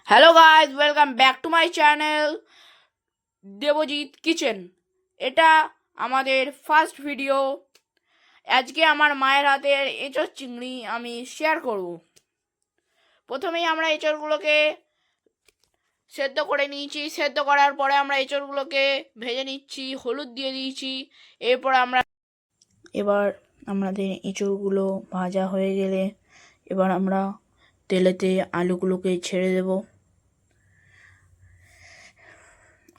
Hello guys, welcome back to my channel Debjit kitchen. এটা আমাদের first video. আজকে আমার মায়ের হাতের এঁচোড় চিংড়ি আমি শেয়ার করব। প্রথমেই আমরা এঁচোড়গুলোকে সেদ্ধ করে নিয়েছি। সেদ্ধ করার পরে আমরা এঁচোড়গুলোকে ভেজে নিচ্ছি, হলুদ দিয়ে দিয়েছি। এবার আমাদের এঁচোড়গুলো ভাজা হয়ে গেলে এবার আমরা তেলেতে আলুগুলোকে ছেড়ে দেব।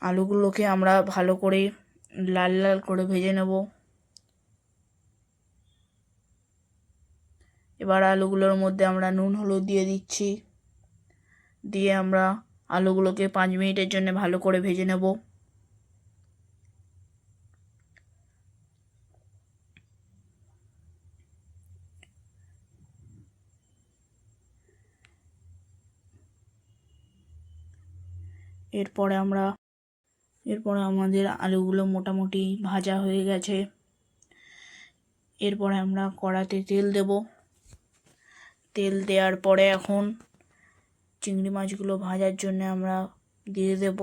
আলুগুলোকে আমরা ভালো করে লাল লাল করে ভেজে নেব। এবার আলুগুলোর মধ্যে আমরা নুন হলুদ দিয়ে দিচ্ছি। দিয়ে আমরা আলুগুলোকে 5 মিনিটের জন্য ভালো করে ভেজে নেব। এরপরে আমাদের আলুগুলো মোটামুটি ভাজা হয়ে গেছে। এরপরে আমরা কড়াতে তেল দেব। তেল দেওয়ার পরে এখন চিংড়ি মাছগুলো ভাজার জন্য আমরা দিয়ে দেব।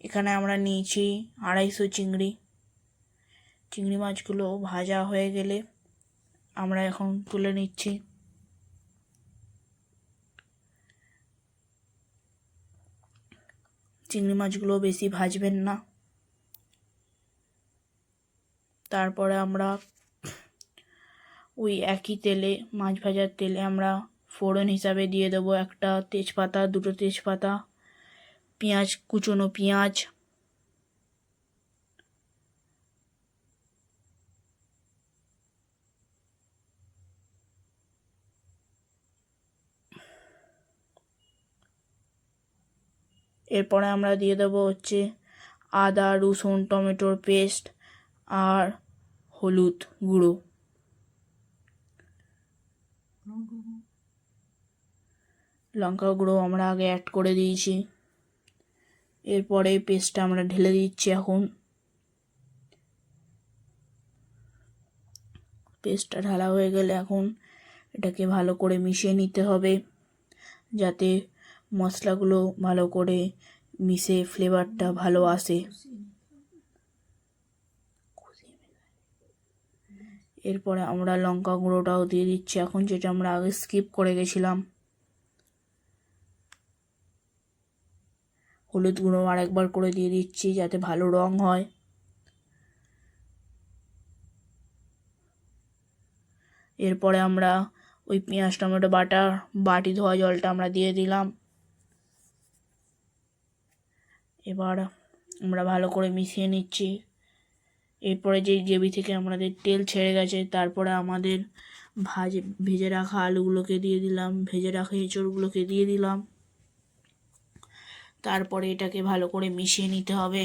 এখানে আমরা নিয়েছি 250 চিংড়ি মাছগুলো ভাজা হয়ে গেলে আমরা এখন তুলে নিচ্ছি। চিংড়ি মাছগুলো বেশি ভাজবেন না। তারপরে আমরা ওই একই তেলে, মাছ ভাজার তেলে, আমরা ফোড়ন হিসাবে দিয়ে দেবো একটা তেজপাতা, 2টো তেজপাতা, পেঁয়াজ, কুচনো পেঁয়াজ, এরপরে আমরা দিয়ে দেবো হচ্ছে আদা, রসুন, টমেটোর পেস্ট আর হলুদ গুঁড়ো। লঙ্কা গুঁড়ো আমরা আগে অ্যাড করে দিয়েছি। এরপরে পেস্টটা আমরা ঢেলে দিচ্ছি। এখন পেস্টটা ঢালা হয়ে গেলে এখন এটাকে ভালো করে মিশিয়ে নিতে হবে, যাতে মশলাগুলো ভালো করে মিশে ফ্লেভারটা ভালো আসে। এরপরে আমরা লঙ্কা গুঁড়োটাও দিয়ে দিচ্ছি এখন, যেটা আমরা আগে স্কিপ করে গেছিলাম। হলুদ গুঁড়ো আরেকবার করে দিয়ে দিচ্ছি যাতে ভালো রং হয়। এরপরে আমরা ওই পেঁয়াজ টমেটো বাটি ধোয়া জলটা আমরা দিয়ে দিলাম। এবার আমরা ভালো করে মিশিয়ে নিচ্ছি। এরপরে যে গ্রেভি থেকে আমাদের তেল ছেড়ে গেছে, তারপরে আমাদের ভেজে রাখা আলুগুলোকে দিয়ে দিলাম, ভেজে রাখা এঁচোড়গুলোকে দিয়ে দিলাম। তারপরে এটাকে ভালো করে মিশিয়ে নিতে হবে,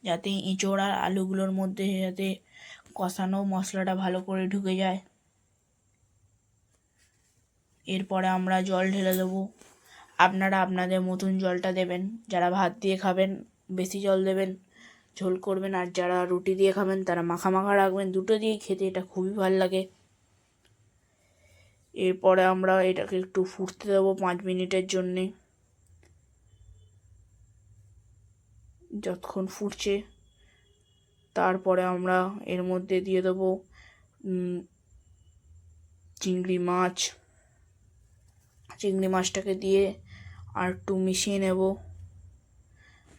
যাতে এঁচোড় আর আলুগুলোর মধ্যে যাতে কষানো মশলাটা ভালো করে ঢুকে যায়। এরপরে আমরা জল ঢেলে দেবো। আপনারা আপনাদের মতন জলটা দেবেন। যারা ভাত দিয়ে খাবেন বেশি জল দেবেন, ঝোল করবেন, আর যারা রুটি দিয়ে খাবেন তারা মাখা মাখা রাখবেন। দুটো দিয়েই খেতে এটা খুবই ভালো লাগে। এরপরে আমরা এটাকে একটু ফুটতে দেবো 5 মিনিটের জন্যে। যতক্ষণ ফুটছে, তারপরে আমরা এর মধ্যে দিয়ে দেবো চিংড়ি মাছটাকে দিয়ে আর একটু মিশিয়ে নেব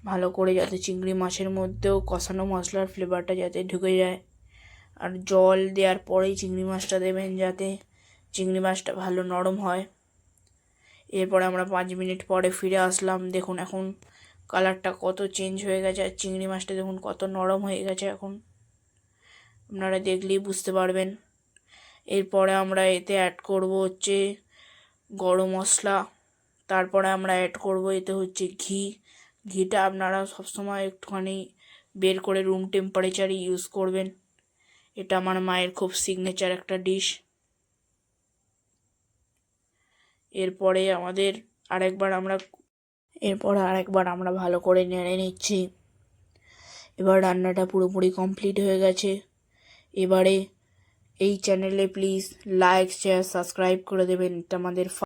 ভালো করে, যাতে চিংড়ি মাছের মধ্যেও কষানো মশলার ফ্লেভারটা যাতে ঢুকে যায়। আর জল দেওয়ার পরেই চিংড়ি মাছটা দেবেন, যাতে চিংড়ি মাছটা ভালো নরম হয়। এরপরে আমরা 5 মিনিট পরে ফিরে আসলাম। দেখুন এখন কালারটা কত চেঞ্জ হয়ে গেছে, আর চিংড়ি মাছটা দেখুন কত নরম হয়ে গেছে। এখন আপনারা দেখলেই বুঝতে পারবেন। এরপরে আমরা এতে অ্যাড করব হচ্ছে গরম মশলা। তারপরে আমরা অ্যাড করব এতে হচ্ছে ঘিটা আপনারা সবসময় একটুখানি বের করে রুম টেম্পারেচারে ইউজ করবেন। এটা আমার মায়ের খুব সিগনেচার একটা ডিশ। এরপরে আরেকবার আমরা ভালো করে নেড়ে নিচ্ছি। এবার রান্নাটা পুরোপুরি কমপ্লিট হয়ে গেছে। এবারে এই চ্যানেলে প্লিজ লাইক, শেয়ার, সাবস্ক্রাইব করে দেবেন। এটা আমাদের